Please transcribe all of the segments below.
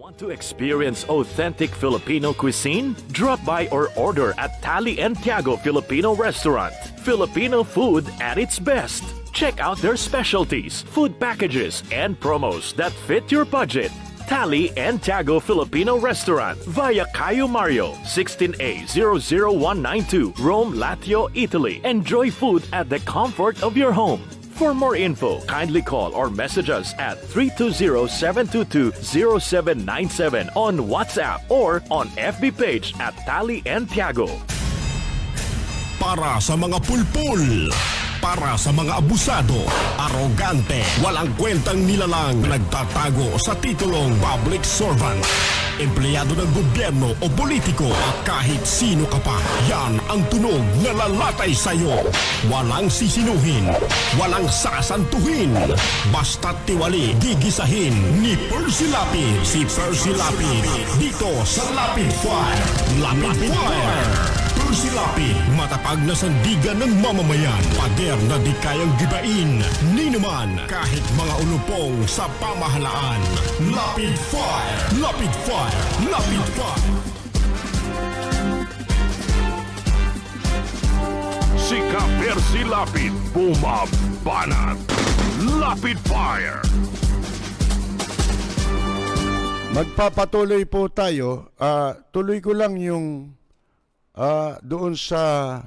Want to experience authentic Filipino cuisine? Drop by or order at Tali and Tiago Filipino Restaurant. Filipino food at its best. Check out their specialties, food packages, and promos that fit your budget. Tali and Tiago Filipino Restaurant via Cayo Mario, 16A 00192, Rome, Lazio, Italy. Enjoy food at the comfort of your home. For more info, kindly call or message us at 320-722-0797 on WhatsApp or on FB page at Tali and Tiago. Para sa mga pulpul, para sa mga abusado, arogante, walang kwentang nilalang, nagtatago sa titulong public servant, empleyado ng gobyerno o politiko, at kahit sino ka pa, yan ang tunog na lalatay sa'yo. Walang sisinuhin, walang sasantuhin, basta't tiwali, gigisahin ni Percy Lapid. Si Percy Lapid, dito sa Lapid Fire. Lapid Fire! Percy Lapid, matapag na sandigan ng mamamayan, pader na di kayang gibain, ni naman kahit mga ulupong sa pamahalaan. Lapid Fire! Lapid Fire! Lapid Fire! Si Percy Lapid, bumabanat. Lapid Fire! Magpapatuloy po tayo. Tuloy ko lang yung doon sa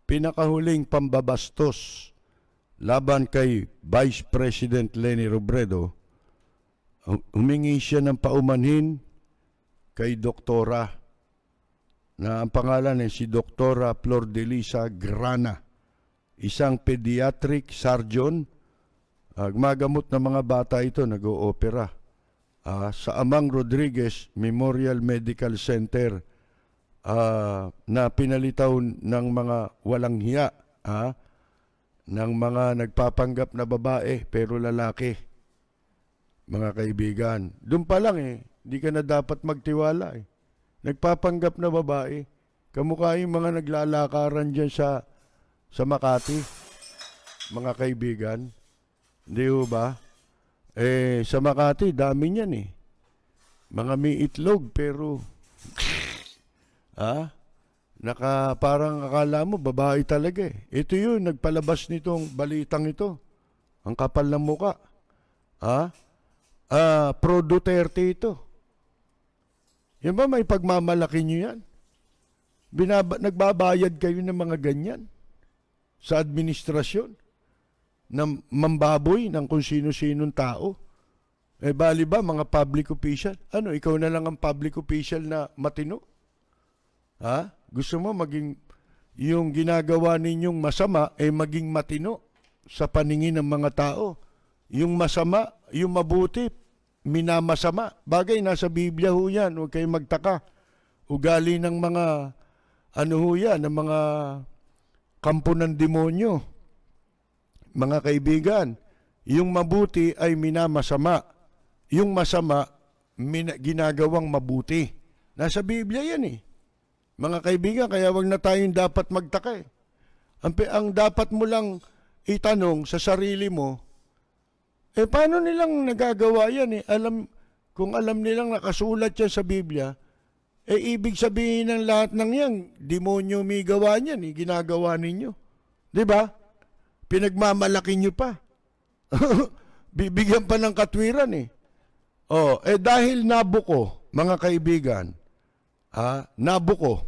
pinakahuling pambabastos laban kay Vice President Leni Robredo. Humingi siya ng paumanhin kay doktora na ang pangalan ay si Doktora Flor de Lisa Grana, isang pediatric surgeon. Gumagamot ng mga bata ito, nag-oopera sa Amang Rodriguez Memorial Medical Center na pinalitaw ng mga walang hiya, ng mga nagpapanggap na babae pero lalaki. Mga kaibigan, doon pa lang hindi ka na dapat magtiwala Nagpapanggap na babae, kamukha yung mga naglalakaran dyan sa Makati. Mga kaibigan, hindi ba? Sa Makati, dami niyan Mga may itlog pero parang akala mo babae talaga Ito yun, nagpalabas nitong balitang ito. Ang kapal ng muka. Pro Duterte ito. Yan ba may pagmamalaki nyo yan? Nagbabayad kayo ng mga ganyan sa administrasyon na mambaboy ng kung sino-sinong tao. Bali ba mga public official? Ikaw na lang ang public official na matino? Gusto mo maging yung ginagawa ninyong masama maging matino sa paningin ng mga tao. Yung masama, yung mabuti, minamasama. Bagay, nasa Biblia ho yan. Huwag kayong magtaka. Ugali ng mga, ng mga kampo ng demonyo. Mga kaibigan, yung mabuti ay minamasama. Yung masama, ginagawang mabuti. Nasa Biblia yan Mga kaibigan, kaya wag na tayong dapat magtaka Ang dapat mo lang itanong sa sarili mo, paano nilang nagagawa yan kung alam nilang nakasulat yan sa Biblia, ibig sabihin ng lahat ng yan, demonyo may gawa niyan ginagawa ninyo. Diba? Pinagmamalaki nyo pa. Bibigyan pa ng katwiran dahil Nabucco, mga kaibigan, Nabucco,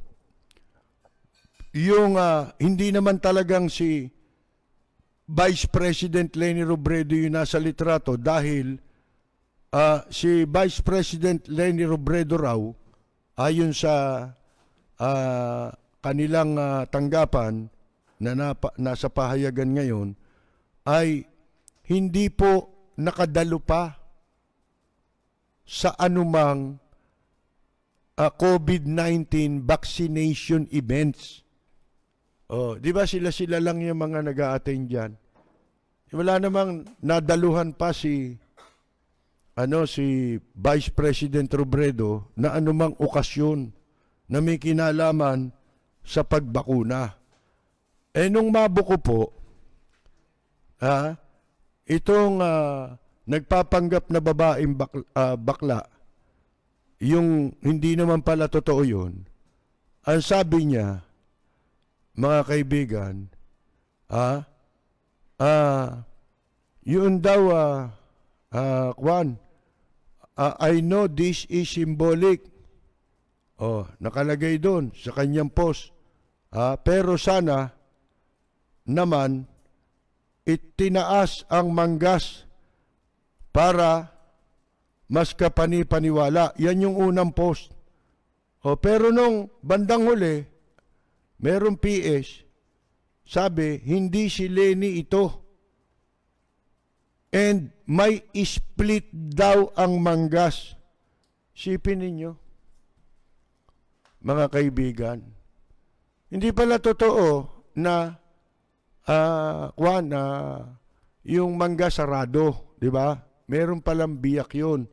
yung hindi naman talagang si Vice President Leni Robredo yung nasa litrato dahil si Vice President Leni Robredo raw, ayon sa kanilang tanggapan na nasa pahayagan ngayon, ay hindi po nakadalo pa sa anumang COVID-19 vaccination events. Di ba sila lang yung mga nag-a-attend dyan? Wala namang nadaluhan pa si Vice President Robredo na anumang okasyon na may kinalaman sa pagbakuna. Nung Mabucco po, itong nagpapanggap na babaeng bakla yung hindi naman pala totoo yun, ang sabi niya, mga kaibigan, yun daw, Kwan, I know this is symbolic. Nakalagay doon sa kanyang post. Pero sana naman itinaas ang manggas para mas kapani-paniwala. Yan yung unang post. Pero nung bandang huli, merong PS, sabi, hindi si Lenny ito. And may split daw ang manggas. Sipin ninyo, mga kaibigan. Hindi pala totoo na yung manggas sarado, di ba? Meron palang biyak yun.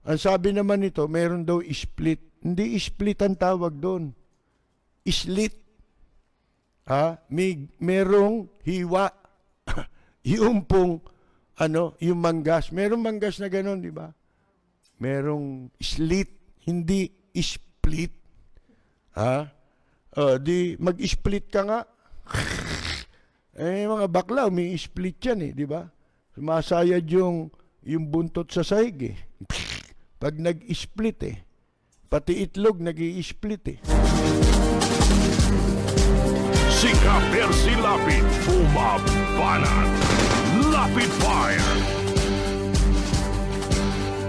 Ang sabi naman nito, meron daw split. Hindi split ang tawag doon. Slit. Merong hiwa. Yung pong, yung manggas. Merong manggas na gano'n, di ba? Merong slit, hindi split. Di mag-split ka nga. Mga bakla, may split yan di ba? Sumasayad yung buntot sa sahig Pag nag-split pati itlog nag-i-split Si Ka-Percy Lapid, bumabanat. Lapid Fire.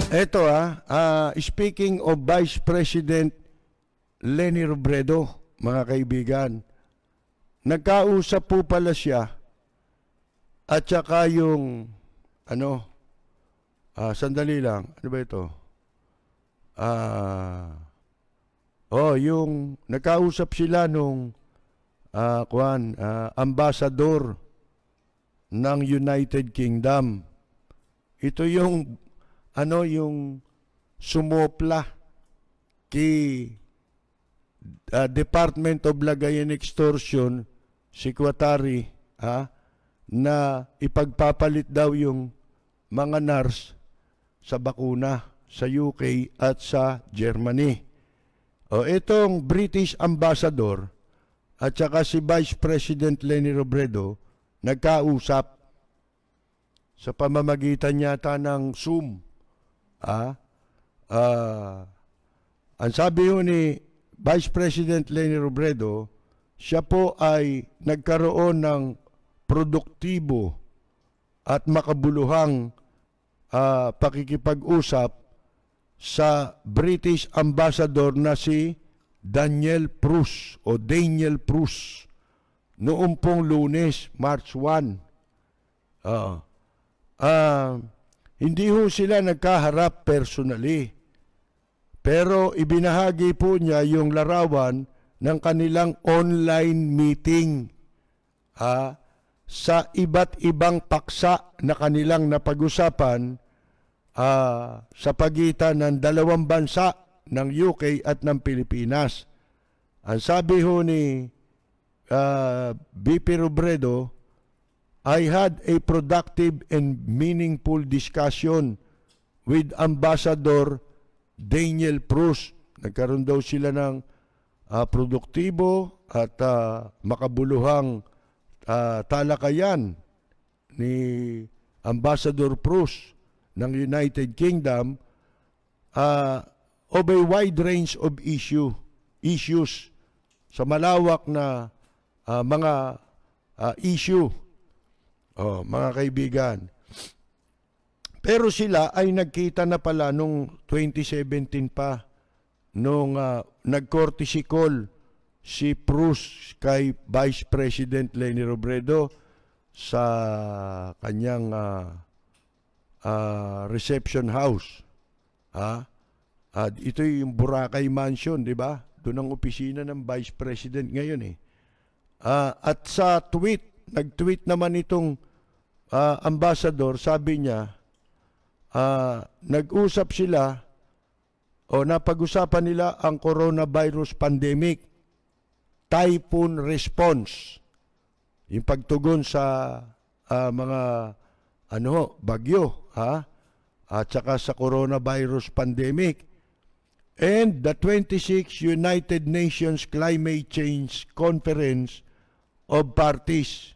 Eto speaking of Vice President Leni Robredo, mga kaibigan, nagkausap po pala siya at saka yung sandali lang, ano ba ito? Yung nagkausap sila nung ambassador ng United Kingdom. Ito yung yung sumopla kay Department of Lagay and Extortion Secretary na ipagpapalit daw yung mga nurse sa bakuna sa UK at sa Germany. Itong British Ambassador at saka si Vice President Leni Robredo nagkausap sa pamamagitan yata ng Zoom. Ang sabi ni Vice President Leni Robredo, siya po ay nagkaroon ng produktibo at makabuluhang pakikipag-usap sa British Ambassador na si Daniel Prus noong pong Lunes, March 1. Hindi ho sila nagkaharap personally. Pero ibinahagi po niya yung larawan ng kanilang online meeting sa iba't ibang paksa na kanilang napag-usapan sa pagitan ng dalawang bansa ng UK at ng Pilipinas. Ang sabi ho ni VP Robredo, I had a productive and meaningful discussion with Ambassador Daniel Prus. Nagkaroon daw sila ng produktibo at makabuluhang talakayan ni Ambassador Prus ng United Kingdom of a wide range of issues sa malawak na mga issue, mga kaibigan. Pero sila ay nagkita na pala nung 2017 pa, nung nag-courtesy call si Prus kay Vice President Leni Robredo sa kanyang reception house. Ito yung Boracay Mansion, di ba? Doon ang opisina ng Vice President ngayon At sa nag-tweet naman itong ambassador, sabi niya, nag-usap sila napag-usapan nila ang coronavirus pandemic, typhoon response, yung pagtugon sa mga bagyo, at saka sa coronavirus pandemic. and the 26th United Nations Climate Change Conference of Parties,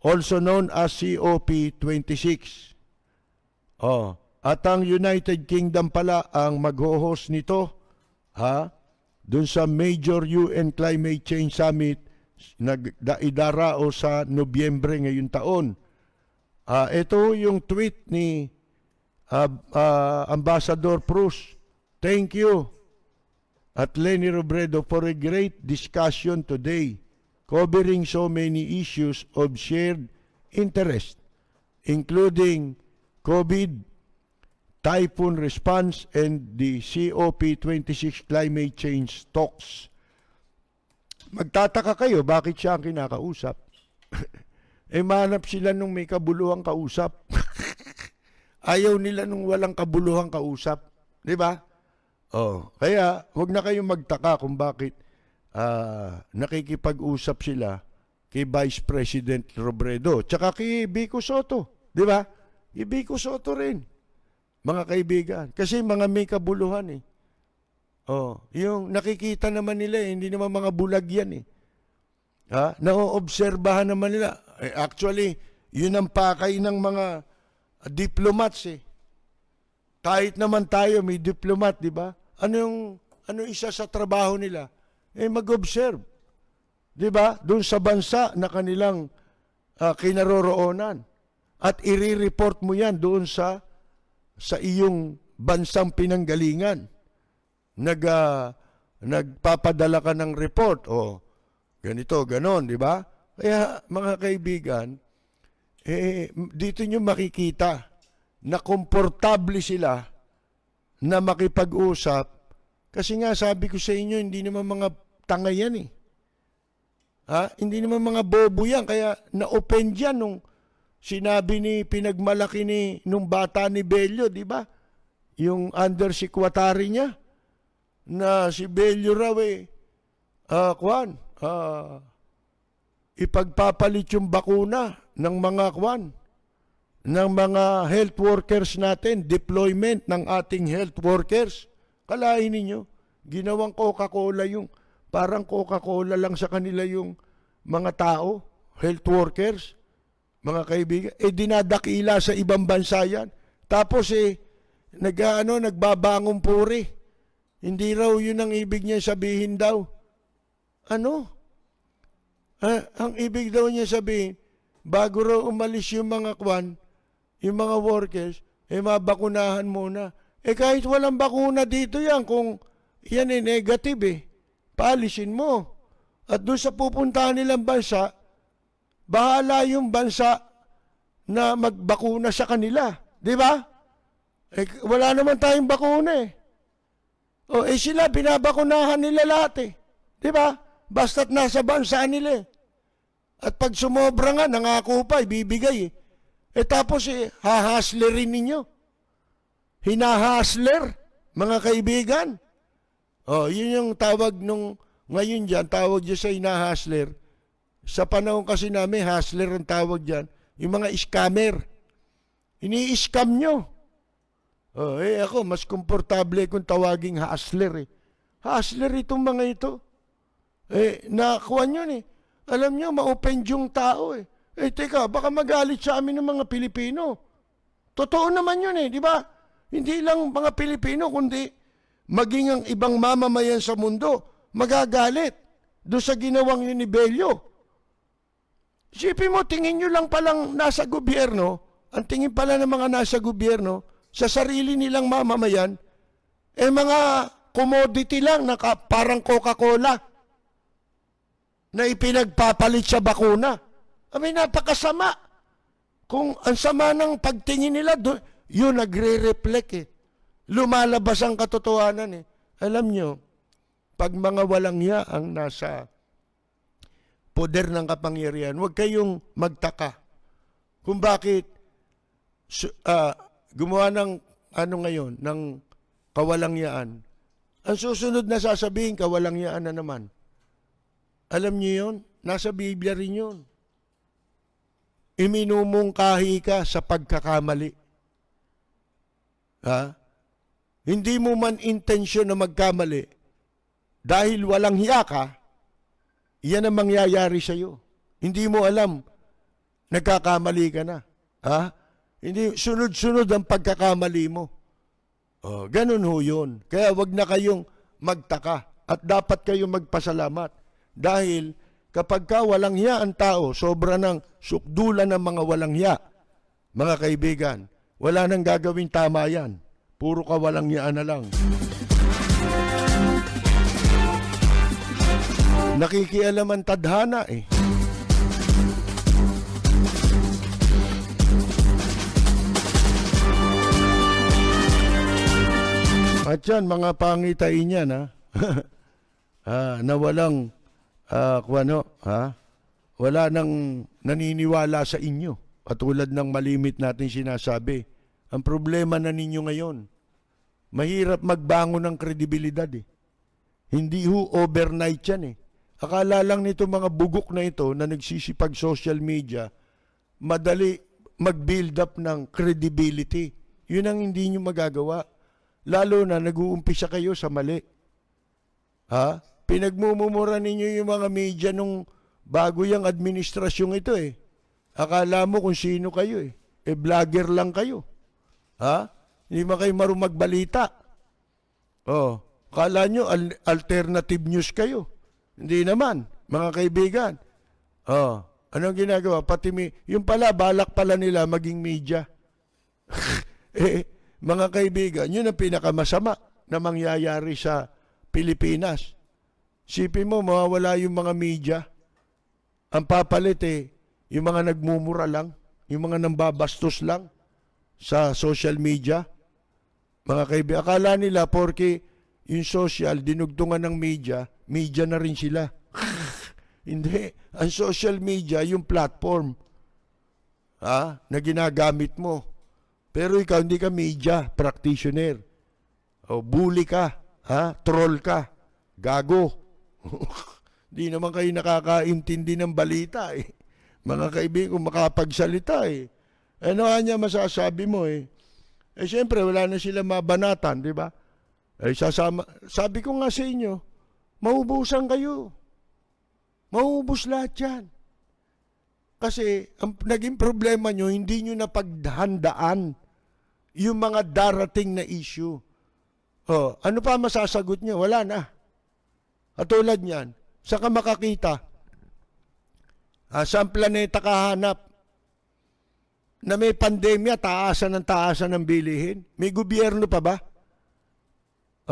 also known as COP26. At ang United Kingdom pala ang mag-host nito, dun sa major UN Climate Change Summit na idarao sa Nobyembre ngayong taon. Ito yung tweet ni Ambassador Prus. Thank you at Leni Robredo for a great discussion today, covering so many issues of shared interest, including COVID, typhoon response, and the COP26 climate change talks. Magtataka kayo, bakit siya ang kinakausap? Manap sila nung may kabuluhang kausap. Ayaw nila nung walang kabuluhang kausap. Di ba? Kaya, wag na kayong magtaka kung bakit nakikipag-usap sila kay Vice President Robredo. Tsaka kay Vico Soto. Di ba? Kay Vico Soto rin. Mga kaibigan. Kasi mga may kabuluhan yung nakikita naman nila hindi naman mga bulag yan Naoobserbahan naman nila. Actually, yun ang pakay ng mga diplomats Kahit naman tayo may diplomat, di ba? Ano isa sa trabaho nila? Mag-observe. Di ba? Doon sa bansa na kanilang kinaroroonan. At i-report mo yan doon sa iyong bansang pinanggalingan. Nagpapadala ka ng report. Ganito, ganon, di ba? Kaya, mga kaibigan, dito nyo makikita na komportable sila na makipag-usap. Kasi nga, sabi ko sa inyo, hindi naman mga tanga yan Hindi naman mga bobo yan. Kaya na-offend yan nung sinabi pinagmalaki nung bata ni Bello, di ba? Yung undersecretary niya, na si Bello raw ipagpapalit yung bakuna ng mga health workers natin, deployment ng ating health workers. Kalahin ninyo, ginawang Coca-Cola parang Coca-Cola lang sa kanila yung mga tao, health workers, mga kaibigan. Dinadakila sa ibang bansa yan. Tapos nagbabangong puri. Hindi raw yun ang ibig niya sabihin daw. Ang ibig daw niya sabihin, bago raw umalis yung mga yung mga workers, mabakunahan muna. Kahit walang bakuna dito yan, kung yan negative paalisin mo. At doon sa pupuntahan nilang bansa, bahala yung bansa na magbakuna sa kanila. Di ba? Wala naman tayong bakuna sila, binabakunahan nila lahat Di ba? Basta't nasa bansa nila At pag sumobra nga, nangako pa, ibibigay tapos hahaslerin ninyo. Hinahasler, mga kaibigan. Yun yung tawag ngayon dyan, tawag dyan sa hinahasler. Sa panahon kasi namin, hustler ang tawag dyan. Yung mga scammer. Ini-scam nyo. Ako, mas komportable kung tawaging hustler Hustler itong mga ito. Nakakuha nyo Alam nyo, ma-open yung tao teka, baka magalit sa amin ng mga Pilipino. Totoo naman yun di ba? Hindi lang mga Pilipino, kundi maging ang ibang mamamayan sa mundo, magagalit doon sa ginawang yun ni Bello. Isipin mo, tingin nyo lang palang nasa gobyerno, ang tingin pala ng mga nasa gobyerno, sa sarili nilang mamamayan, mga commodity lang na parang Coca-Cola na ipinagpapalit sa bakuna. Napakasama. Kung ang sama ng pagtingin nila, yun nagre-reflect Lumalabas ang katotohanan Alam nyo, pag mga walang hiya ang nasa poder ng kapangyarihan, huwag kayong magtaka kung bakit gumawa ng ngayon, ng kawalangyaan. Ang susunod na sasabihin, kawalangyaan na naman. Alam niyo yun? Nasa Biblia rin yun. Iminumungkahi ka sa pagkakamali. hindi mo man intensyon na magkamali, dahil walang hiya ka, yan ang mangyayari sa'yo. Hindi mo alam, nagkakamali ka na. Ha? Hindi, sunod-sunod ang pagkakamali mo. Oh, ganun ho yun. Kaya wag na kayong magtaka at dapat kayong magpasalamat. Dahil kapag ka walang hiya ang tao, sobra ng sukdulan ng mga walang hiya, mga kaibigan, wala nang gagawing tama yan. Puro ka walang hiya na lang. Nakikialam ang tadhana eh. At yan, mga pangitain yan, ha? Na walang, wala nang naniniwala sa inyo. Katulad ng malimit natin sinasabi. Ang problema na ninyo ngayon, mahirap magbangon ng kredibilidad eh. Hindi ho overnight yan eh. Akala lang nito mga bugok na ito na nagsisipag social media, madali mag-build up ng credibility. Yun ang hindi nyo magagawa. Lalo na nag-uumpisa kayo sa mali. Ha? Pinagmumura ninyo yung mga media nung bago yung administrasyong ito eh. Akala mo kung sino kayo eh. Vlogger lang kayo. Ha? Hindi man kayo marunong magbalita. Oh, akala nyo alternative news kayo. Hindi naman, mga kaibigan. Oh, anong ginagawa? Pati yung pala, balak pala nila maging media. Mga kaibigan, yun ang pinakamasama na mangyayari sa Pilipinas. Sipin mo, mawawala yung mga media. Ang papalit yung mga nagmumura lang, yung mga nambabastos lang sa social media. Mga kaibigan, akala nila porke yung social, dinugtungan ng media na rin sila. Hindi. Ang social media, yung platform na ginagamit mo. Pero ikaw, hindi ka media practitioner. O, bully ka. Troll ka. Gago. Hindi naman kayo nakakaintindi ng balita eh. Mga kaibigan, kung makapagsalita eh. Ano nga niya masasabi mo eh. Siyempre, wala na sila mabanatan, di ba? Sabi ko nga sa inyo, maubusan kayo. Maubos lahat yan. Kasi ang naging problema nyo, hindi nyo napaghandaan yung mga darating na issue. Oh, ano pa masasagot nyo? Wala na. Katulad niyan, saan ka makakita? Saan planeta kahanap na may pandemya, taasan ng bilihin? May gobyerno pa ba?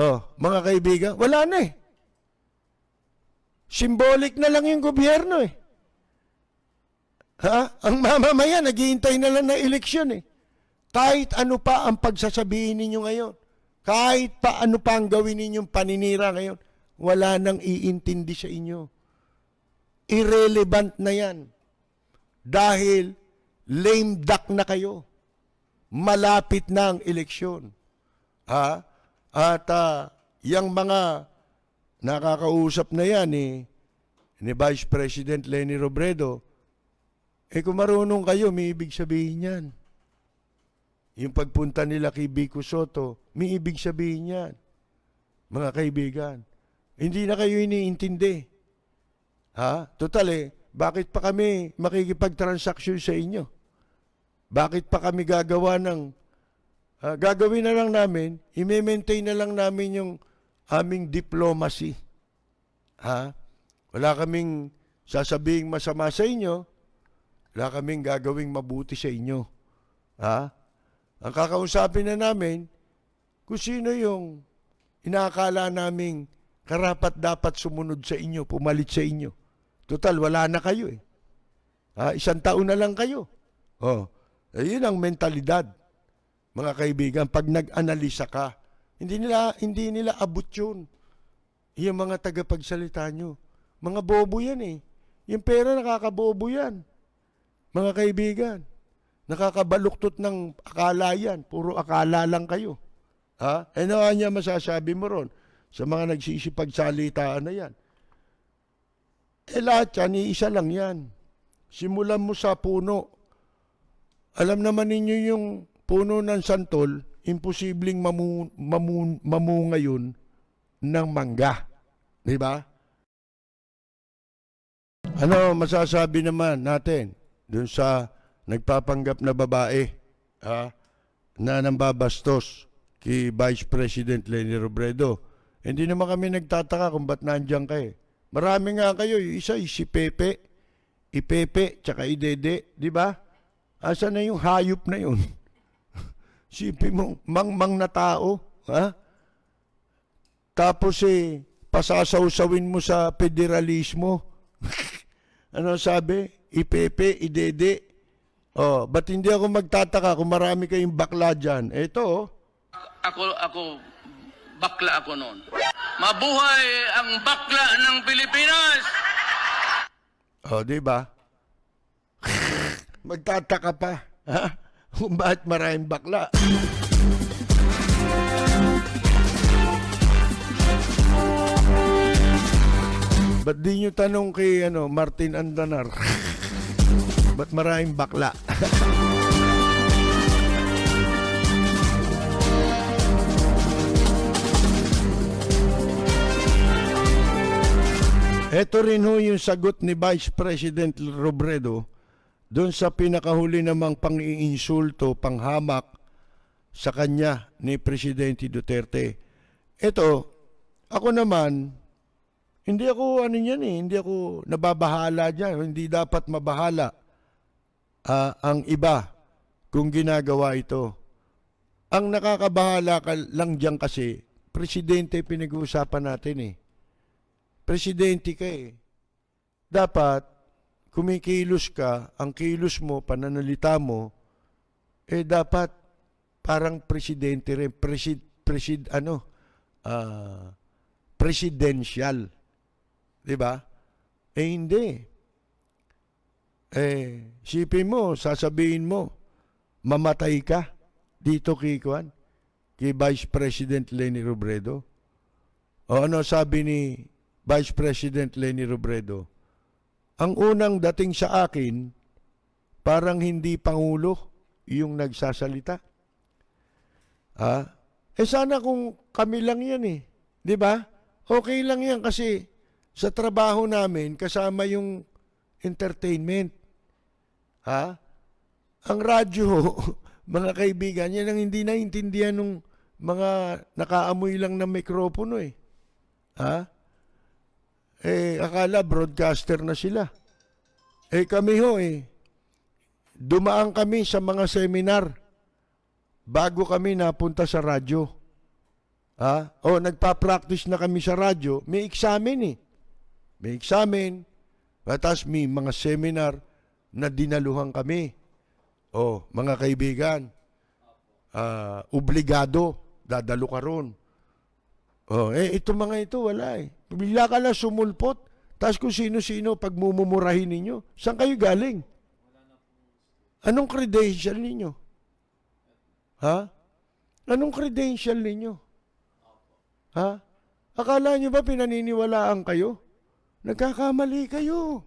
Oh, mga kaibigan, wala na eh. Symbolic na lang yung gobyerno eh. Ang mamamayan, naghihintay na lang na eleksyon eh. Kahit ano pa ang pagsasabihin ninyo ngayon, kahit pa ano pa ang gawin ninyong paninira ngayon, wala nang iintindi sa inyo. Irrelevant na yan. Dahil lame duck na kayo. Malapit na ang eleksyon. At yung mga nakakausap na yan ni Vice President Leni Robredo, kung marunong kayo, may ibig sabihin yan. Yung pagpunta nila kay Vico Soto, may ibig sabihin yan. Mga kaibigan, hindi na kayo iniintindi. Total bakit pa kami makikipagtransaksyon sa inyo? Bakit pa kami gagawa ng, gagawin na lang namin, i-maintain na lang namin yung aming diplomacy. Wala kaming sasabing masama sa inyo, wala kaming gagawing mabuti sa inyo. Ang kakausapin na namin, kung sino yung inaakala naming karapat dapat sumunod sa inyo, pumalit sa inyo. Total, wala na kayo eh. 1 taon na lang kayo. Yun ang mentalidad. Mga kaibigan, pag nag-analisa ka, hindi nila abot yun. Yung mga tagapagsalita nyo. Mga bobo yan eh. Yung pera nakakabobo yan. Mga kaibigan, nakakabaluktot ng akala yan. Puro akala lang kayo. Ano nga niya masasabi mo ron sa mga nagsisipagsalitaan na yan? Lahat yan, iisa lang yan. Simulan mo sa puno. Alam naman ninyo yung puno ng santol, imposibleng mamunga yun ng mangga. Di ba? Ano masasabi naman natin dun sa nagpapanggap na babae na nambabastos kay Vice President Leni Robredo? Hindi naman kami nagtataka kung ba't nandiyan kayo. Marami nga kayo. Isa si Pepe, Ipepe, tsaka Idede. Di ba? Asa na yung hayop na yun? Sipin mo, mang na tao. Ha? Tapos pasasawsawin mo sa federalismo. Ano sabi? Ipepe, Idede. Oh, ba't hindi ako magtataka kung marami kayong bakla dyan? Ito, Ako, bakla ako noon. Mabuhay ang bakla ng Pilipinas! Oh, di ba? Magtataka pa. Ha? Kung bakit maraming bakla. Ba't di nyo tanong kay Martin Andanar? Ba't maraming bakla? Ito rin ho yung sagot ni Vice President Robredo doon sa pinakahuli namang pang-iinsulto, panghamak sa kanya ni Presidente Duterte. Ito, ako naman, hindi ako hindi ako nababahala dyan. Hindi dapat mabahala ang iba kung ginagawa ito. Ang nakakabahala lang dyan kasi, Presidente pinag-uusapan natin Presidente ka Dapat, kumikilos ka, ang kilos mo, pananalita mo, dapat parang presidente rin, presidential. Diba? Hindi. Sipin mo, sasabihin mo, mamatay ka dito kay Vice President Leni Robredo. O ano sabi ni Vice President Leni Robredo? Ang unang dating sa akin, parang hindi Pangulo yung nagsasalita. Sana kung kami lang yan Di ba? Okay lang yan kasi sa trabaho namin, kasama yung entertainment. Ang radyo, mga kaibigan, yan ang hindi naintindihan ng mga nakaamoy lang ng mikropono akala broadcaster na sila. Kami dumaan kami sa mga seminar bago kami napunta sa radyo. Nagpa-practice na kami sa radyo. May examen May examen. Tapos may mga seminar na dinaluhan kami. Mga kaibigan, obligado, dadalo ka ron. Ito mga ito, wala Bigla ka lang sumulpot, tapos kung sino-sino pagmumurahin ninyo. Saan kayo galing? Anong credential ninyo? Anong credential ninyo? Akala nyo ba pinaniniwalaan kayo? Nagkakamali kayo.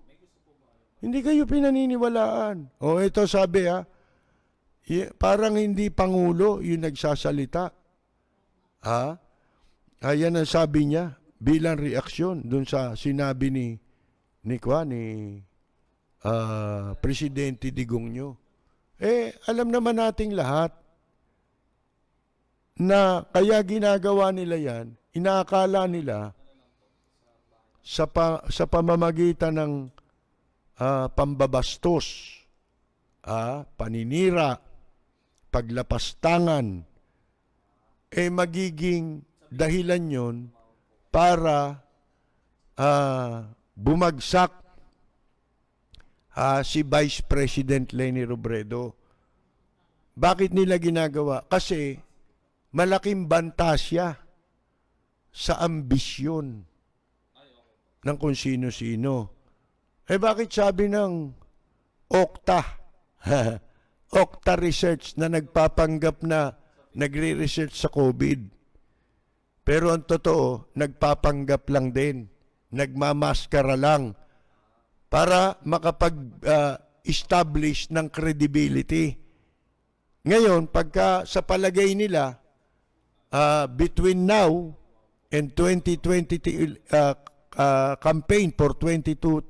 Hindi kayo pinaniniwalaan. Ito sabi parang hindi Pangulo yung nagsasalita. Ayan ang sabi niya bilang reaksyon dun sa sinabi ni Presidente Digongyo. Alam naman nating lahat na kaya ginagawa nila yan, inaakala nila sa pamamagitan ng pambabastos, paninira, paglapastangan, magiging dahilan yon para bumagsak si Vice President Leni Robredo. Bakit nila ginagawa? Kasi malaking banta siya sa ambisyon ng kung sino-sino. Bakit sabi ng Okta, Okta Research na nagpapanggap na nagre-research sa COVID? Pero ang totoo, nagpapanggap lang din. Nagmamaskara lang para makapag-establish ng credibility. Ngayon, pagka sa palagay nila, between now and 2020 campaign for 22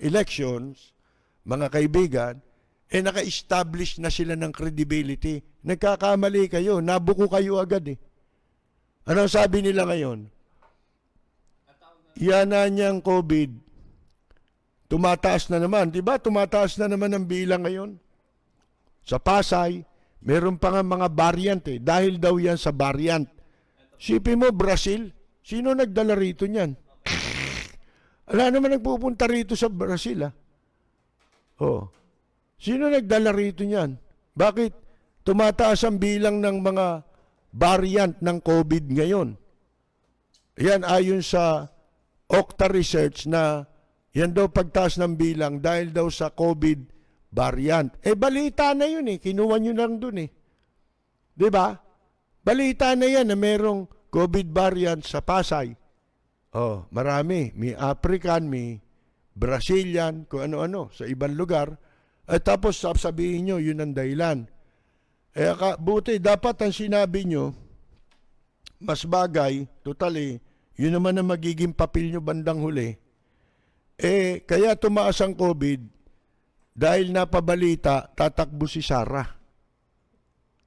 elections, mga kaibigan, naka-establish na sila ng credibility. Nagkakamali kayo, nabuko kayo agad eh. Ano sabi nila ngayon? Yan na niyang COVID, tumataas na naman. Diba? Tumataas na naman ang bilang ngayon. Sa Pasay, meron pa nga mga variant eh. Dahil daw yan sa variant. Sipin mo, Brazil, sino nagdala rito niyan? Wala naman nagpupunta rito sa Brazil, ah. Oh. Sino nagdala rito niyan? Bakit? Tumataas ang bilang ng mga variant ng COVID ngayon. Yan ayon sa Okta Research na yan daw pagtaas ng bilang dahil daw sa COVID variant. Balita na yun eh. Kinuha nyo lang dun eh. Diba? Balita na yan na merong COVID variant sa Pasay. Oh, marami. May African, may Brazilian, kung ano-ano, sa ibang lugar. At tapos sabihin nyo, yun ang dahilan. Buti, dapat ang sinabi nyo, mas bagay, totally, yun naman ang magiging papel nyo bandang huli. Kaya tumaas ang COVID, dahil napabalita, tatakbo si Sara.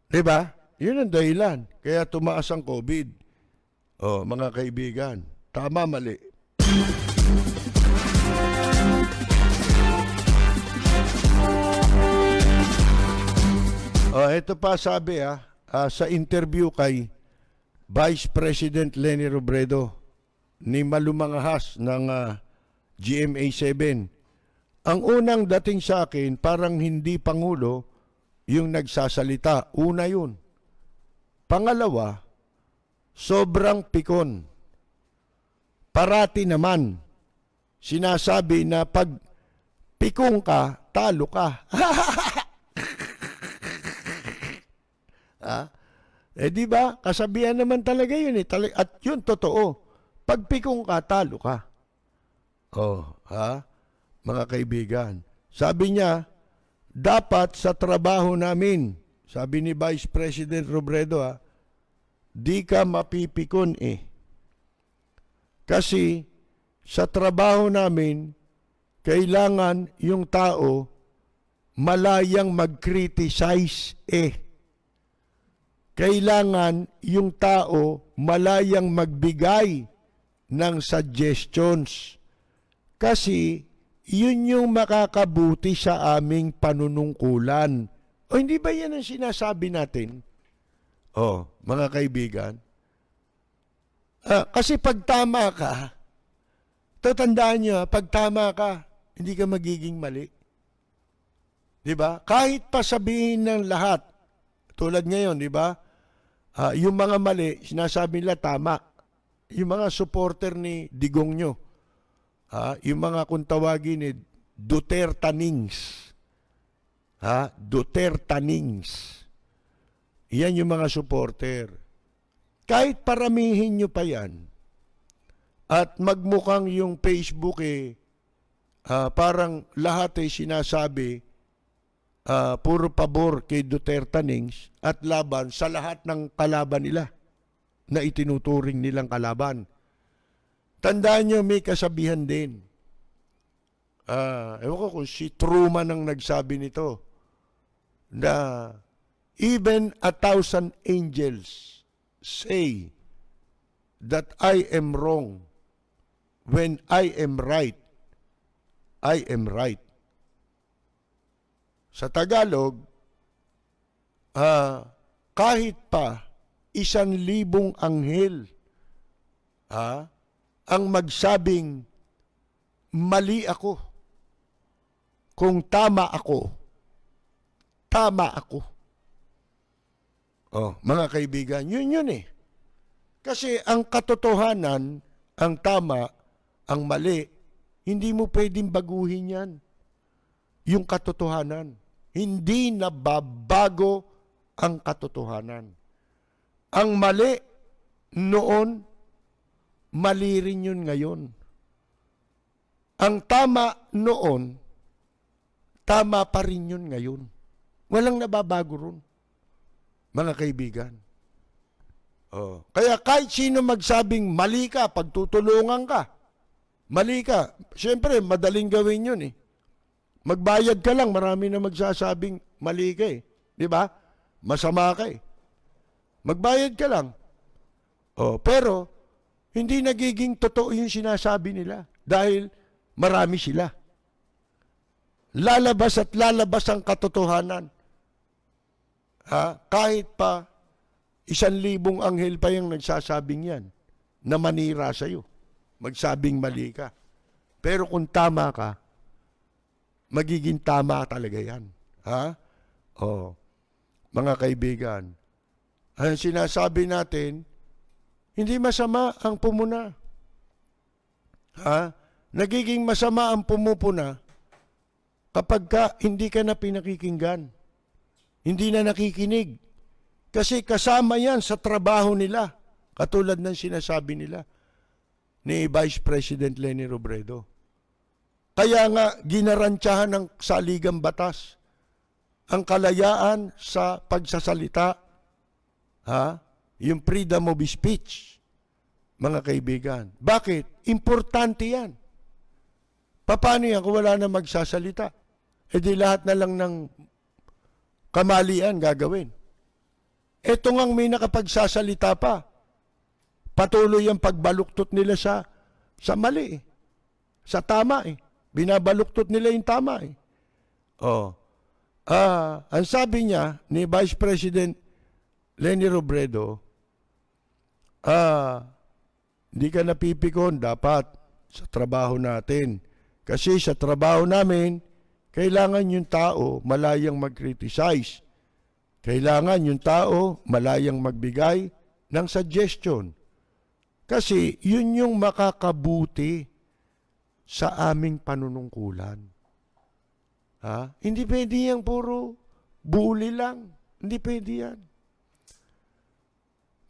Diba? Yun ang dahilan. Kaya tumaas ang COVID. Oh, mga kaibigan. Tama, mali. Ito pa sabi sa interview kay Vice President Leni Robredo ni Malumangahas ng GMA7. Ang unang dating sa akin, parang hindi Pangulo yung nagsasalita. Una yun. Pangalawa, sobrang pikon. Parati naman, sinasabi na pag pikong ka, talo ka. Di ba? Kasabihan naman talaga yun eh. At yun, totoo. Pag pikong ka, talo ka. Mga kaibigan. Sabi niya, dapat sa trabaho namin, sabi ni Vice President Robredo, di ka mapipikon eh. Kasi sa trabaho namin, kailangan yung tao malayang mag-criticize eh. Kailangan yung tao malayang magbigay ng suggestions. Kasi yun yung makakabuti sa aming panunungkulan. O hindi ba yan ang sinasabi natin? Mga kaibigan. Kasi pag tama ka, tatandaan nyo, pag tama ka, hindi ka magiging mali. Diba? Kahit pa sabihin ng lahat, tulad ngayon, diba? Yung mga mali, sinasabi nila tama. Yung mga supporter ni Digong nyo, yung mga kung tawagin ni Dutertanings, Dutertanings, yan yung mga supporter. Kahit paramihin nyo pa yan, at magmukhang yung Facebook parang lahat ay sinasabi, puro pabor kay Duterte Nings at laban sa lahat ng kalaban nila na itinuturing nilang kalaban. Tandaan nyo, may kasabihan din. Ewan ko kung si Truman ang nagsabi nito, na even 1,000 angels say that I am wrong. When I am right, I am right. Sa Tagalog, kahit pa 1,000 anghel ang magsabing mali ako, kung tama ako, tama ako. Mga kaibigan, yun eh. Kasi ang katotohanan, ang tama, ang mali, hindi mo pwedeng baguhin yan. Yung katotohanan. Hindi nababago ang katotohanan. Ang mali noon, mali rin yun ngayon. Ang tama noon, tama pa rin yun ngayon. Walang nababago ron, mga kaibigan. Oh. Kaya kahit sino magsabing mali ka, pagtutulungan ka, mali ka. Siyempre, madaling gawin yun eh. Magbayad ka lang, marami na magsasabing mali ka eh. Di ba? Masama ka eh. Magbayad ka lang. Oh, pero, hindi nagiging totoo yung sinasabi nila dahil marami sila. Lalabas at lalabas ang katotohanan. Kahit pa 1,000 anghel pa yung nagsasabing yan na manira sa'yo. Magsabing mali ka. Pero kung tama ka, magiging tama talaga yan. Mga kaibigan, ang sinasabi natin, hindi masama ang pumuna. Nagiging masama ang pumupuna kapag hindi ka na pinakikinggan. Hindi na nakikinig. Kasi kasama yan sa trabaho nila. Katulad ng sinasabi nila ni Vice President Leni Robredo. Kaya nga ginarantyahan ng saligang batas ang kalayaan sa pagsasalita, yung freedom of speech, mga kaibigan. Bakit? Importante yan. Paano yan kung wala na magsasalita? E di lahat na lang ng kamalian gagawin. Eto ngang may nakapagsasalita pa. Patuloy ang pagbaluktot nila sa mali eh. Sa tama eh. Binabaluktot nila yung tama eh. Ang sabi niya ni Vice President Leni Robredo, hindi ka napipikon dapat sa trabaho natin. Kasi sa trabaho namin, kailangan yung tao malayang mag-criticize. Kailangan yung tao malayang magbigay ng suggestion. Kasi yun yung makakabuti sa aming panunungkulan. Hindi pwede yan puro bully lang. Hindi pwede yan.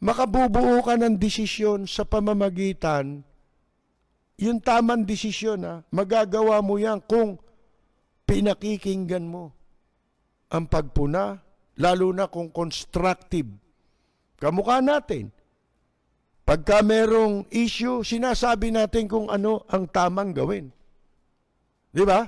Makabubuo ka ng desisyon sa pamamagitan, yung tamang desisyon, magagawa mo yan kung pinakikinggan mo ang pagpuna, lalo na kung constructive. Kamukha natin. Pagka merong issue, sinasabi natin kung ano ang tamang gawin. Di ba?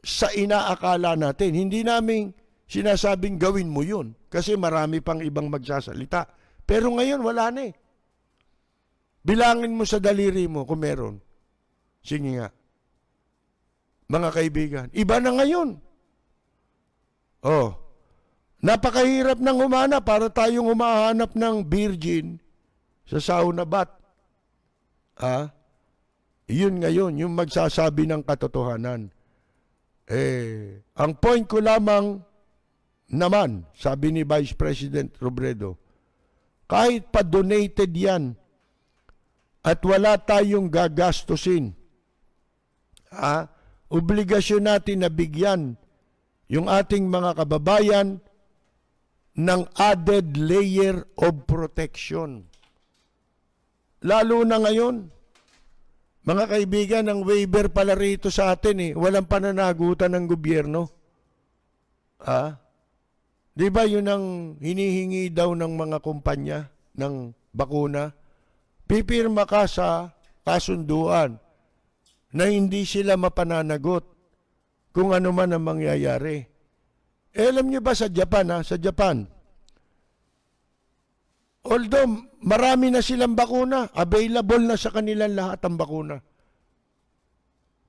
Sa inaakala natin. Hindi namin sinasabing gawin mo yun. Kasi marami pang ibang magsasalita. Pero ngayon, wala na eh. Bilangin mo sa daliri mo kung meron. Sige nga. Mga kaibigan, iba na ngayon. Napakahirap ng humana para tayong humahanap ng virgin sa sauna bath. Yun ngayon, yung magsasabi ng katotohanan. Ang point ko lamang naman, sabi ni Vice President Robredo, kahit pa donated yan at wala tayong gagastusin, obligasyon natin na bigyan yung ating mga kababayan ng added layer of protection. Lalo na ngayon, mga kaibigan, ang waiver pala rito sa atin walang pananagutan ng gobyerno. Di ba yun ang hinihingi daw ng mga kumpanya ng bakuna? Pipirma ka sa kasunduan na hindi sila mapananagot kung ano man ang mangyayari. Alam niyo ba sa Japan, sa Japan, although marami na silang bakuna, available na sa kanilang lahat ang bakuna.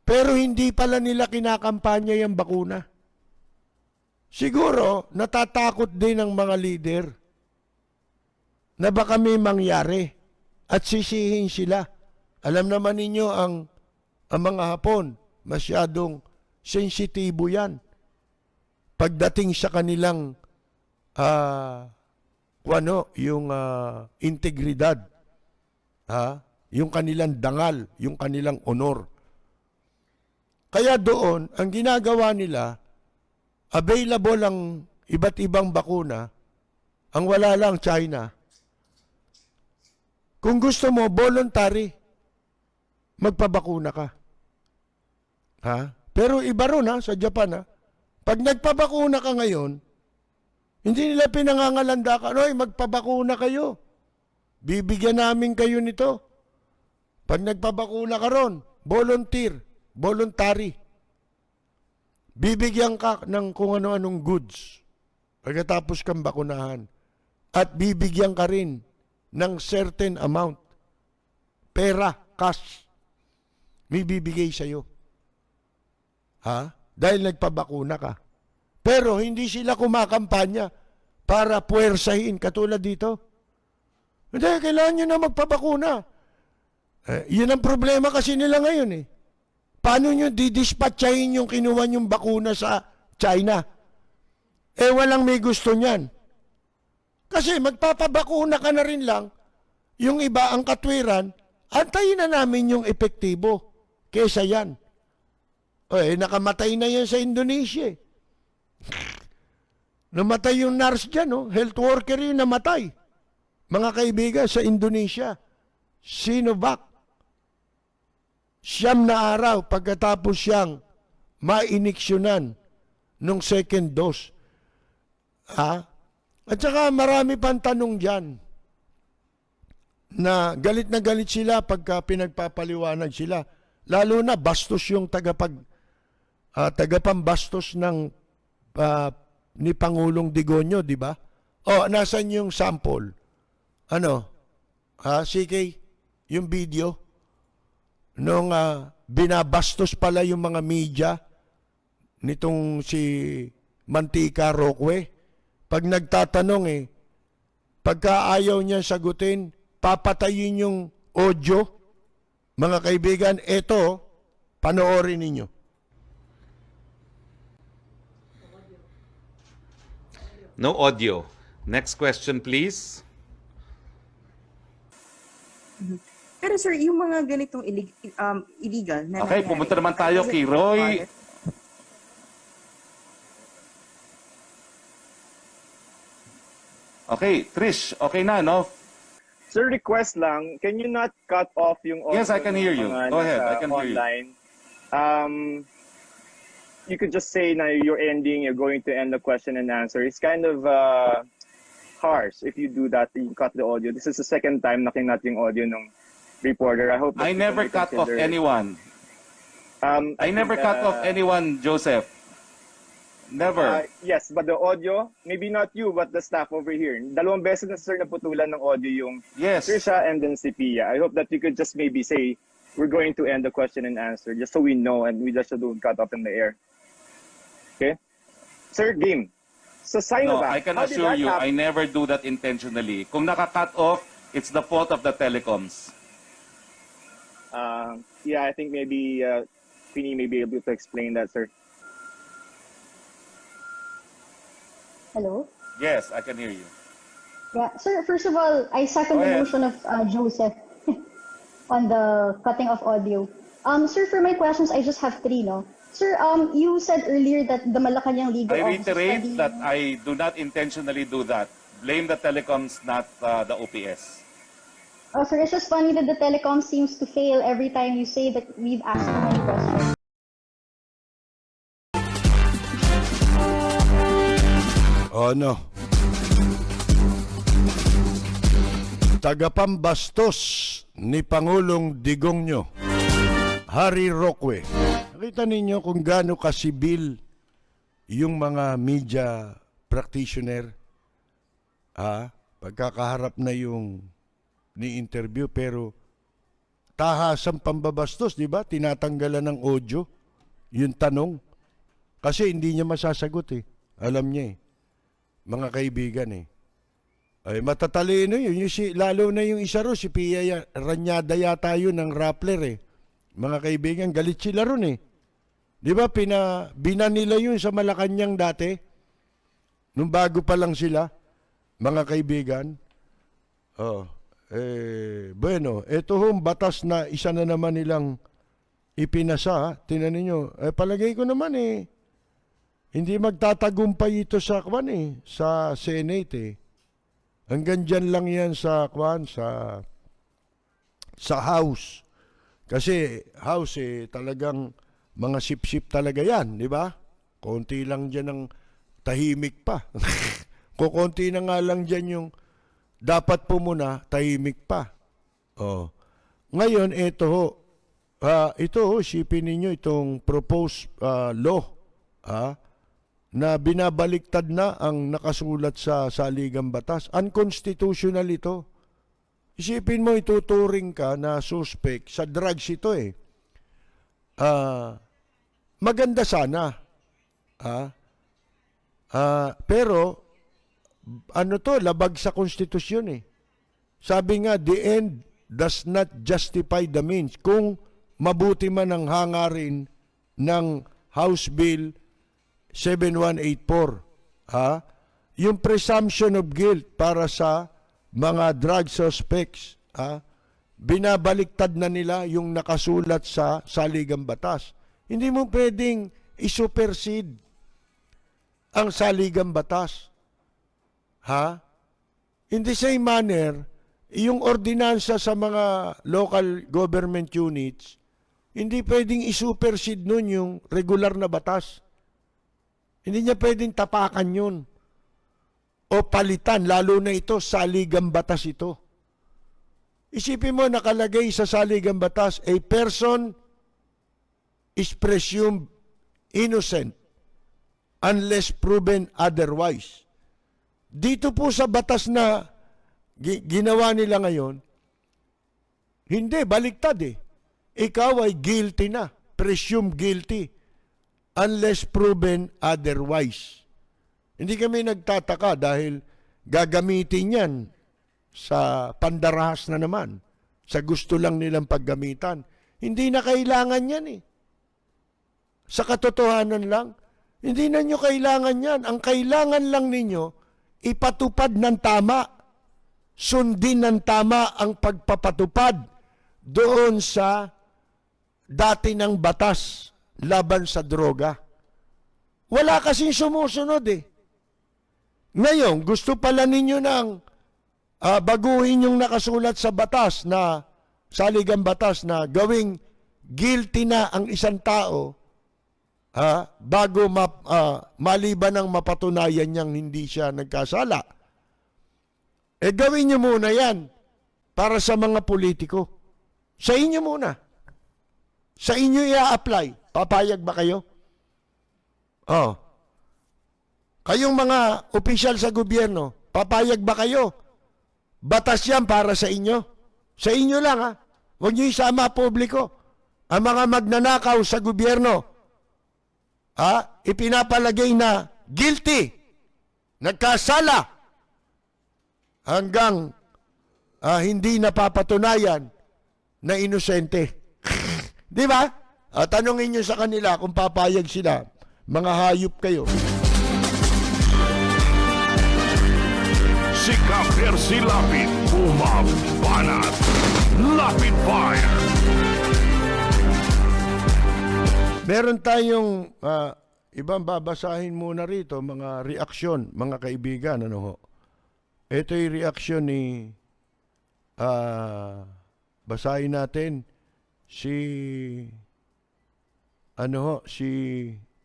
Pero hindi pala nila kinakampanya yung bakuna. Siguro, natatakot din ang mga leader na baka may mangyari at sisihin sila. Alam naman ninyo ang mga Hapon, masyadong sensitibo yan. Pagdating sa kanilang yung integridad, yung kanilang dangal, yung kanilang honor. Kaya doon, ang ginagawa nila, available ang iba't ibang bakuna, ang wala lang China. Kung gusto mo, voluntary, magpabakuna ka. Pero iba ron sa Japan, Pag nagpabakuna ka ngayon, hindi nila pinangangalandakan, oy, magpabakuna kayo. Bibigyan namin kayo nito. Pag nagpabakuna ka ron, voluntary. Bibigyan ka ng kung ano-anong goods pagkatapos kang bakunahan. At bibigyan ka rin ng certain amount. Pera, cash. May bibigay sa'yo. Ha? Dahil nagpabakuna ka. Pero hindi sila kumakampanya para puwersahin katulad dito. Hindi, kailangan nyo na magpabakuna. Yun ang problema kasi nila ngayon eh. Paano nyo didispatchahin yung kinuha nyong bakuna sa China? Walang may gusto niyan. Kasi magpapabakuna ka na rin lang, yung iba ang katwiran, antayin na namin yung epektibo. Kesa yan. Nakamatay na yan sa Indonesia. Namatay yung nurse dyan, health worker yung namatay. Mga kaibigan, sa Indonesia, Sinovac. 9 na araw pagkatapos siyang mainiksyonan nung second dose. At saka marami pang tanong dyan na galit sila pagka pinagpapaliwanag sila. Lalo na bastos yung tagapambastos ng ni Pangulong Digonyo, di ba? Nasan yung sample? CK, yung video nung binabastos pala yung mga media nitong si Mantika Roque. Pag nagtatanong pagka ayaw niya sagutin, papatayin yung audio. Mga kaibigan, eto, panoorin ninyo. No audio. Next question, please. Pero sir, yung mga ganitong illegal na Okay, pumunta naman tayo kay Roy. Okay, Trish, okay na, no? Sir, request lang, can you not cut off yung audio? Yes, I can hear you. ng mga Go ahead, nasa I can hear you. online? You could just say na you're going to end the question and answer. It's kind of harsh if you do that, you cut the audio. This is the second time na kinat yung audio ng reporter. I hope that I you never can cut off reconsider it. anyone. I never think, cut off anyone, Joseph. Never. Yes, but the audio, maybe not you, but the staff over here. 2 beses na sir naputulan ng audio yung Yes. Trisha and then si Pia. I hope that you could just maybe say, we're going to end the question and answer, just so we know and we just don't cut off in the air. Okay? Sir, game. Sa No, Sinovac, I can how did assure that you, I happen? never do that intentionally. Kung naka-cut off, it's the fault of the telecoms. Yeah, I think maybe Queenie may be able to explain that, sir. Hello? Yes, I can hear you. Yeah, sir, first of all, I second Go the ahead. motion of Joseph on the cutting of audio. Sir, for my questions, I just have 3, no? Sir, you said earlier that the Malacanang legal I office is reiterate studying- that I do not intentionally do that. Blame the telecoms, not the OPS. Oh, sir, it's just funny that the telecom seems to fail every time you say that we've asked too many questions. Tagapambastos ni Pangulong Digonyo, Harry Roque. Nakita ninyo kung gaano kasibil yung mga media practitioner. Pagkakaharap na yung ni-interview pero tahasang pambabastos, di ba? Tinatanggalan ng audio yung tanong. Kasi hindi niya masasagot Alam niya Mga kaibigan Ay matatalino yun. Lalo na yung isa ro, si Pia Ranyada yata yun ng Rappler Mga kaibigan, galit sila ron Di ba, binanila yun sa Malacanang dati? Nung bago pa lang sila, mga kaibigan. Bueno, ito hong batas na isa na naman nilang ipinasa. Tingnan ninyo, palagay ko naman hindi magtatagumpay ito sa sa Senate Hanggang dyan lang yan sa House. Kasi House talagang mga sip-sip talaga yan, di ba? konti lang dyan ang tahimik pa. Kukunti na nga lang dyan yung dapat po muna, tahimik pa. Oh. Ngayon, ito ho, isipin ninyo itong proposed law na binabaliktad na ang nakasulat sa saligang batas. Unconstitutional ito. Isipin mo, ituturing ka na suspect sa drugs ito eh. Maganda sana. Pero, labag sa konstitusyon eh. Sabi nga, the end does not justify the means. Kung mabuti man ang hangarin ng House Bill 7184, yung presumption of guilt para sa mga drug suspects, binabaliktad na nila yung nakasulat sa saligang batas. Hindi mo pwedeng isupersede ang saligang batas. In the same manner, yung ordinansa sa mga local government units, hindi pwedeng isupersede nun yung regular na batas. Hindi niya pwedeng tapakan yun. O palitan, lalo na ito, saligang batas ito. Isipin mo, nakalagay sa saligang batas, a person is presumed innocent unless proven otherwise. Dito po sa batas na ginawa nila ngayon, hindi, baliktad eh. Ikaw ay guilty na, presumed guilty, unless proven otherwise. Hindi kami nagtataka dahil gagamitin yan sa pandarahas na naman, sa gusto lang nilang paggamitan. Hindi na kailangan yan eh. Sa katotohanan lang, hindi na nyo kailangan yan. Ang kailangan lang ninyo, ipatupad ng tama, sundin ng tama ang pagpapatupad doon sa dati ng batas laban sa droga. Wala kasing sumusunod eh. Ngayon, gusto pala ninyo ng baguhin yung nakasulat sa batas na, saligang batas na gawing guilty na ang isang tao bago maliban ng mapatunayan niyang hindi siya nagkasala. Gawin niyo muna yan para sa mga politiko. Sa inyo muna. Sa inyo i-apply. Papayag ba kayo? Kayong mga opisyal sa gobyerno, papayag ba kayo? Batas yan para sa inyo. Sa inyo lang Huwag niyo isama publiko. Ang mga magnanakaw sa gobyerno, ipinapalagay na guilty, nagkasala, hanggang hindi napapatunayan na inosente. Di ba? Tanungin nyo sa kanila kung papayag sila. Mga hayop kayo. Si Ka-Percy Lapid, bumabanat. Lapid Fire. Meron tayong ibang babasahin muna rito, mga reaksyon, mga kaibigan. Ito yung reaksyon ni basahin natin si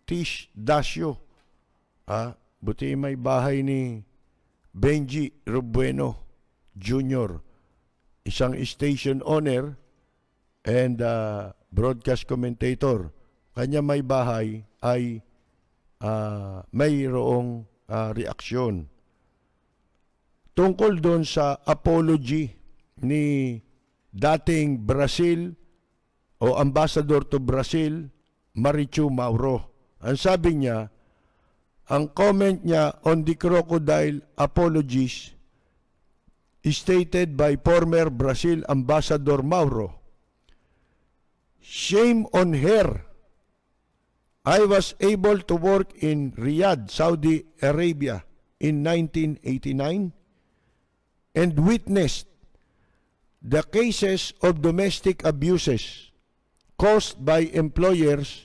Tish Dasio. Buti may bahay ni Benji Robueno Jr., isang station owner and broadcast commentator. Kanya may bahay ay mayroong reaksyon tungkol doon sa apology ni dating Brazil o Ambassador to Brazil, Marichu Mauro. Ang sabi niya, ang comment niya on the crocodile apologies stated by former Brazil Ambassador Mauro. Shame on her. I was able to work in Riyadh, Saudi Arabia in 1989 and witnessed the cases of domestic abuses caused by employers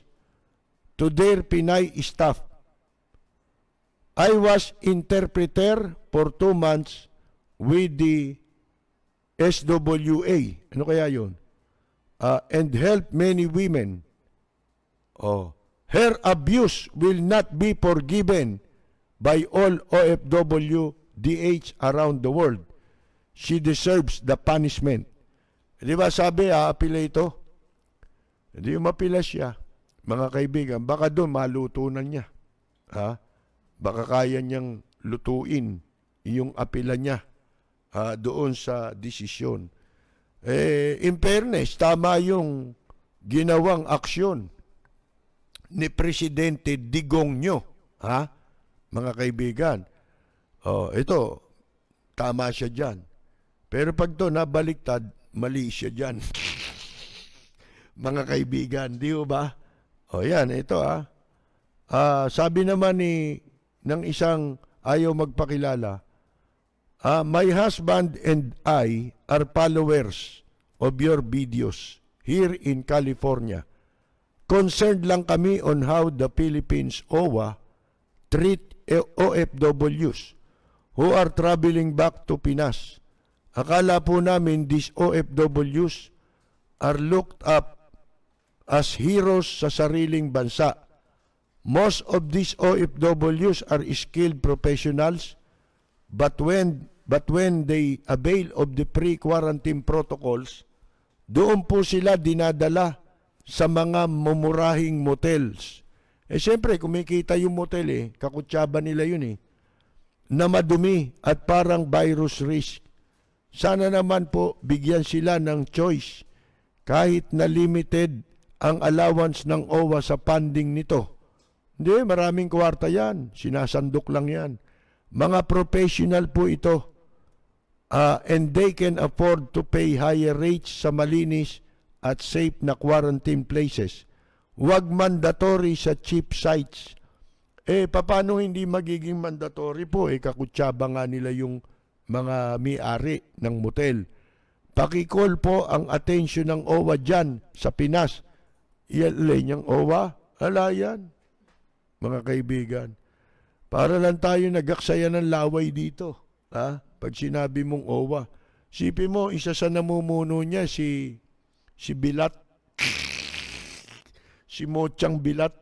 to their Pinay staff. I was interpreter for 2 months with the SWA. Ano kaya yun? And helped many women. Her abuse will not be forgiven by all OFW DH around the world. She deserves the punishment. Di ba sabi, aapila ito? Hindi mapila siya. Mga kaibigan, baka doon malutunan niya. Ha? Baka kaya niyang lutuin yung apila niya doon sa desisyon. In fairness, tama yung ginawang aksyon ni Presidente Digong nyo. Ha? Mga kaibigan. Ito, tama siya dyan. Pero pag ito nabaliktad, mali siya dyan. Mga kaibigan, di ba? Yan, ito sabi naman ng isang ayaw magpakilala, my husband and I are followers of your videos here in California. Concerned lang kami on how the Philippines OWA treat OFWs who are traveling back to Pinas. Akala po namin these OFWs are looked up as heroes sa sariling bansa. Most of these OFWs are skilled professionals, but when they avail of the pre-quarantine protocols, doon po sila dinadala sa mga mumurahing motels. Siyempre, kumikita yung motel kakutsaba nila yun na madumi at parang virus risk. Sana naman po bigyan sila ng choice kahit na limited ang allowance ng OWA sa funding nito. Hindi, maraming kwarta yan. Sinasandok lang yan. Mga professional po ito. And they can afford to pay higher rates sa malinis at safe na quarantine places. Huwag mandatory sa cheap sites. Paano hindi magiging mandatory po? Kakutsaba nga nila yung mga may-ari ng motel. Pakicall po ang atensyon ng OWA dyan sa Pinas. Ialay niyang OWA? Ala yan. Mga kaibigan. Para lang tayo nagaksaya ng laway dito. Pag sinabi mong OWA. Sipi mo, isa sa namumuno niya si Bilat. Si Mochang Bilat.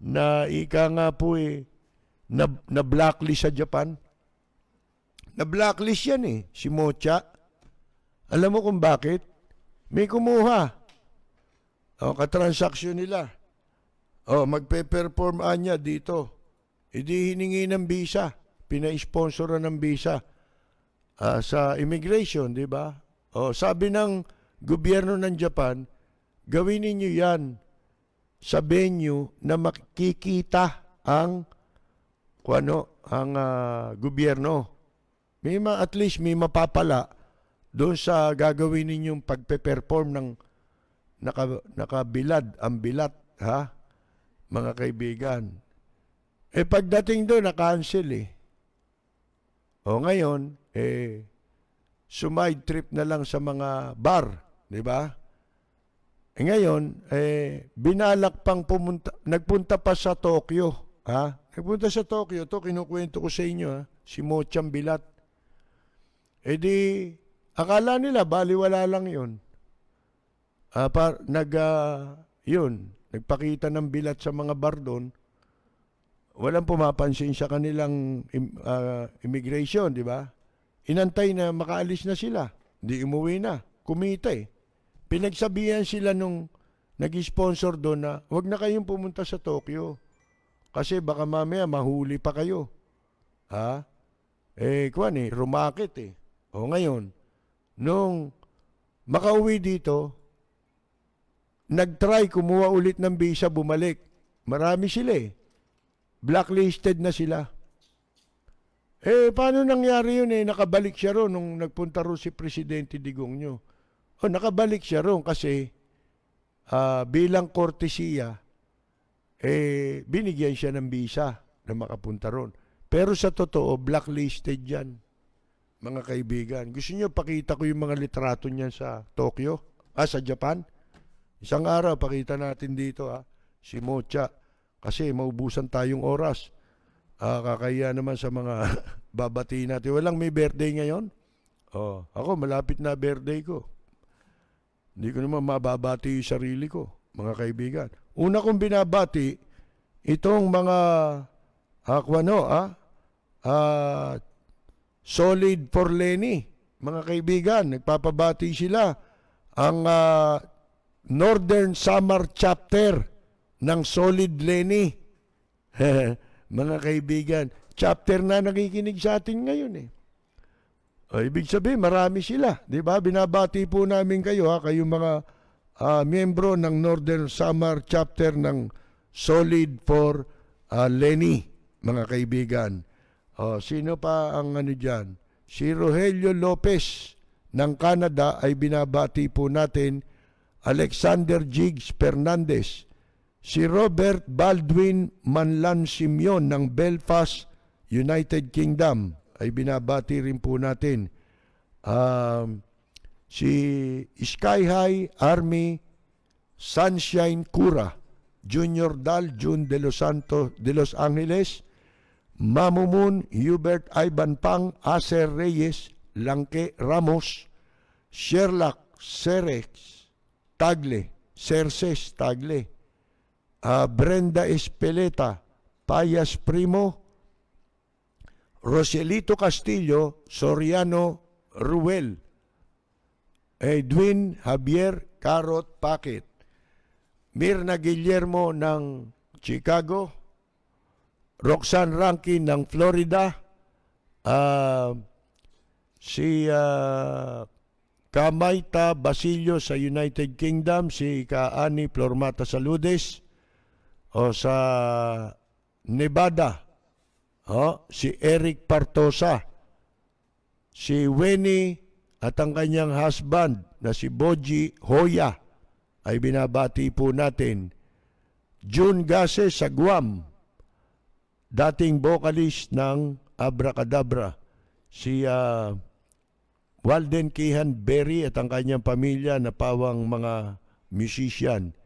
Na ika nga po na blacklist sa Japan. Na-blacklist yan si Mocha. Alam mo kung bakit? May kumuha. Katransaksyon nila. Magpe-perform niya dito. Hindi hiningi ng visa. Pina-sponsoran ng visa sa immigration, di ba? Sabi ng gobyerno ng Japan, gawin ninyo yan sa venue na makikita ang gobyerno. At least may mapapala doon sa gagawin ninyong pagpe-perform ng nakabilad, ang bilat, mga kaibigan. Pagdating doon, na-cancel ngayon, sumide trip na lang sa mga bar, di ba? Ngayon, binalak pang nagpunta pa sa Tokyo, Nagpunta sa Tokyo, kinukwento ko sa inyo, si Mochang Bilat. Akala nila, baliwala lang yun. Nagpakita ng bilat sa mga bar doon. Walang pumapansin sa kanilang immigration, di ba? Inantay na makaalis na sila. Di umuwi na. Kumita Pinagsabihan sila nung nag-sponsor doon na huwag na kayong pumunta sa Tokyo. Kasi baka mamaya mahuli pa kayo. Rumakit ngayon, nung makauwi dito, nag-try kumuha ulit ng visa, bumalik. Marami sila Blacklisted na sila. Paano nangyari yun Nakabalik siya ron nung nagpunta ron si Presidente Digong nyo. Nakabalik siya ron kasi bilang kortesiya, binigyan siya ng visa na makapunta ron. Pero sa totoo, blacklisted yan. Mga kaibigan, gusto nyo pakita ko yung mga litrato niyan sa Tokyo? Sa Japan? Isang araw, pakita natin dito si Mocha. Kasi maubusan tayong oras. Kakaya naman sa mga babati natin. Walang may birthday ngayon? Ako, malapit na birthday ko. Hindi ko naman mababati yung sarili ko, mga kaibigan. Una kong binabati itong mga Solid for Lenny, mga kaibigan, nagpapabati sila. Ang Northern Samar Chapter ng Solid Lenny. Mga kaibigan, chapter na nakikinig sa atin ngayon eh. O, ibig sabihin, marami sila. Di ba? Binabati po namin kayo, kayong mga miyembro ng Northern Samar Chapter ng Solid for Lenny, mga kaibigan. O, sino pa ang ano dyan? Si Rogelio Lopez ng Canada ay binabati po natin. Alexander Jigs Fernandez. Si Robert Baldwin Manlan Simeon ng Belfast, United Kingdom ay binabati rin po natin. Si Sky High Army Sunshine Cura, Junior Dal Jun de los Santos de Los Angeles, Mamumun Hubert Ivan Pang, Acer Reyes, Langke Ramos, Sherlock Cerex Tagle, Cerces Tagle, Brenda Espeleta, Payas Primo, Roselito Castillo, Soriano Ruel, Edwin Javier Carot Paquet, Mirna Guillermo ng Chicago, Roxanne Rankin ng Florida, si Kamaita Basilio sa United Kingdom, si Kaani Flormata Saludes, o sa Nevada, si Eric Partosa, si Winnie at ang kanyang husband na si Boji Hoya ay binabati po natin. June Gase sa Guam, dating vocalist ng Abracadabra, si Walden Kihan Berry at ang kanyang pamilya na pawang mga musician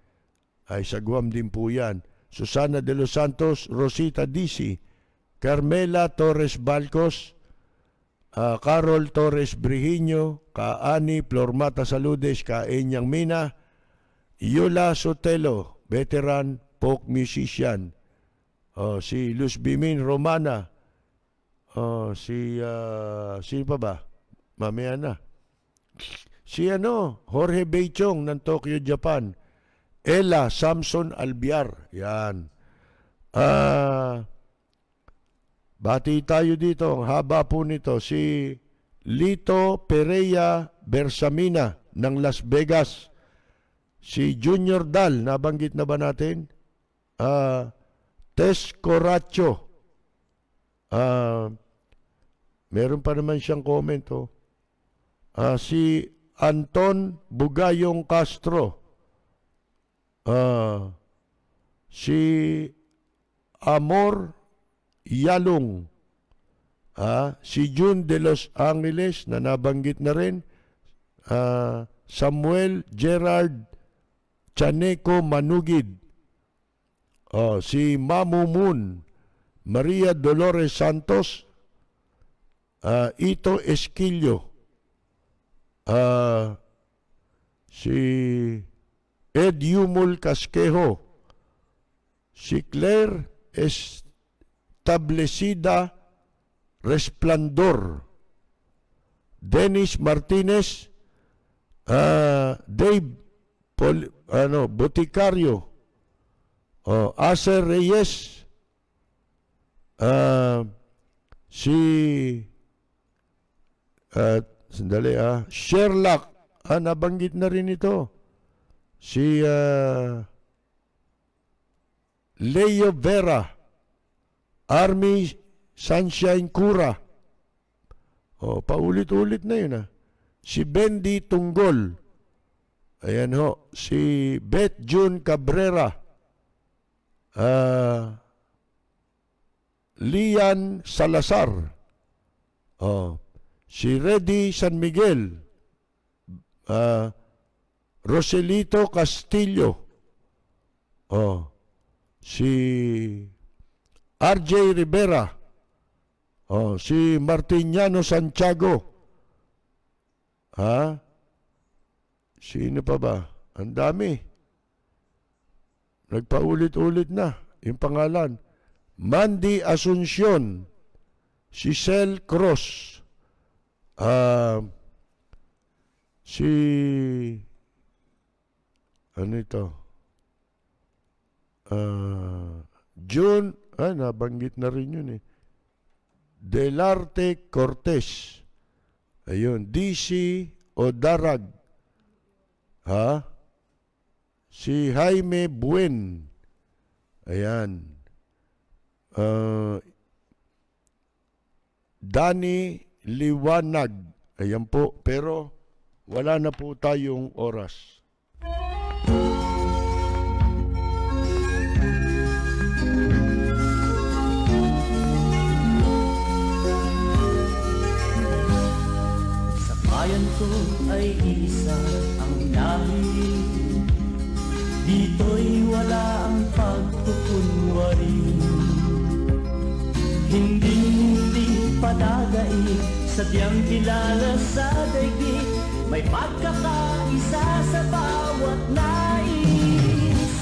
ay sa Guam din po yan. Susana de los Santos, Rosita Disi, Carmela Torres Balcos, Carol Torres Brihiño, Kaani Flormata Saludes, Kaenyang Mina, Yola Sotelo, veteran folk musician, si Luz Bimin Romana, sino pa ba? Mamaya na. Si Jorge Beichong ng Tokyo, Japan. Ella Samson Albiar. Yan. Bati tayo dito. Ang haba po nito. Si Lito Pereira Bersamina ng Las Vegas. Si Junior Dal. Nabanggit na ba natin? Tess Coracho. Meron pa naman siyang comment. Si Anton Bugayong Castro. Si Amor Yalong, si June de Los Angeles na nabanggit na rin, Samuel Gerard Chaneco Manugid, si Mamu Moon, Maria Dolores Santos, Ito Esquillo, si Ed Yumul Casquejo, si Claire Establecida Resplandor, Dennis Martinez, Dave Boticario, Acer Reyes, si Sherlock, nabanggit na rin ito. Si Leo Vera, Army Sunshine Cura. Paulit-ulit na yun. Si Bendy Tunggol. Ayan ho. Si Beth June Cabrera. Lian Salazar. Si Reddy San Miguel. Roselito Castillo. Si RJ Rivera. Si Martiniano Santiago. Sino pa ba? Ang dami. Nagpaulit-ulit na yung pangalan. Mandy Asuncion, Cicel Cruz, ano ito? June, nabanggit na rin yun eh. Delarte Cortez. Ayun, DC Odarag. Si Jaime Buen. Ayan. Danny Liwanag. Ayan po. Pero wala na po tayong oras. Sa bayan ko ay isa ang lahi. Dito'y wala ang pagkukunwari. Hindi padagay, sadyang kilala sa daigdig. May pagkakaisa sa bawat nais.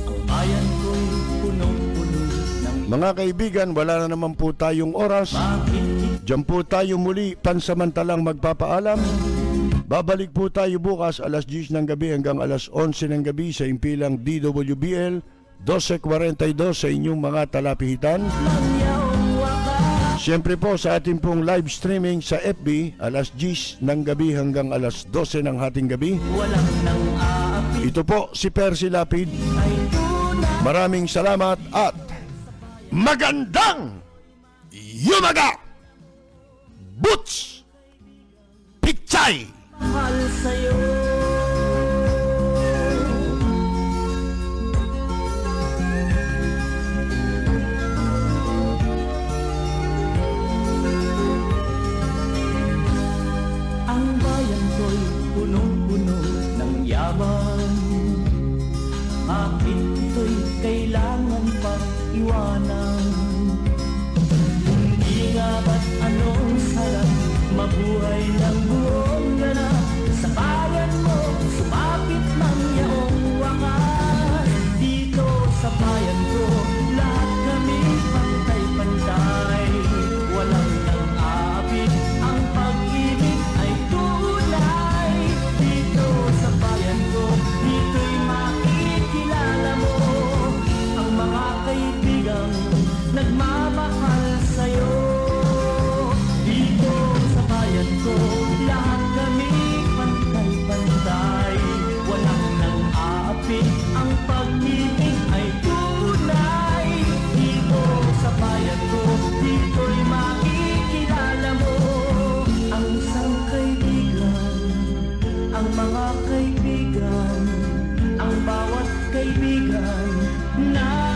Ang bayan ko'y punong-puno ng... Mga kaibigan, wala na naman po tayong oras. Diyan po tayo muli pansamantalang magpapaalam. Babalik po tayo bukas alas 10 ng gabi hanggang alas 11 ng gabi sa impilang DWBL 1242 sa inyong mga talapihitan. Siyempre po sa ating pong live streaming sa FB alas 10 ng gabi hanggang alas 12 ng hating gabi. Ito po si Percy Lapid. Maraming salamat at magandang yumaga! Boots! Pichay! Mahal sa'yo. Ang bayan ko'y punong-puno ng yaman. Bakit ito'y kailangan pang iwanan? Hindi nga ba't anong sarap mabuhay ng buong ganap sa bayan mo, sumapit man yaong wakas. Dito sa bayan ko, lahat kami pantay-pantay. Walang nang-aapit, ang pag-ibig ay tunay. Dito sa bayan ko, dito'y makikilala mo ang mga kaibigang nagmamahal sa'yo. Dito sa bayan ko, lahat kami pantay-pantay. Walang nang-aapit, ang pag-ibig ay tunay. Dito sa bayan ko, dito'y makikilala mo ang isang kaibigan, ang mga kaibigan, ang bawat kaibigan na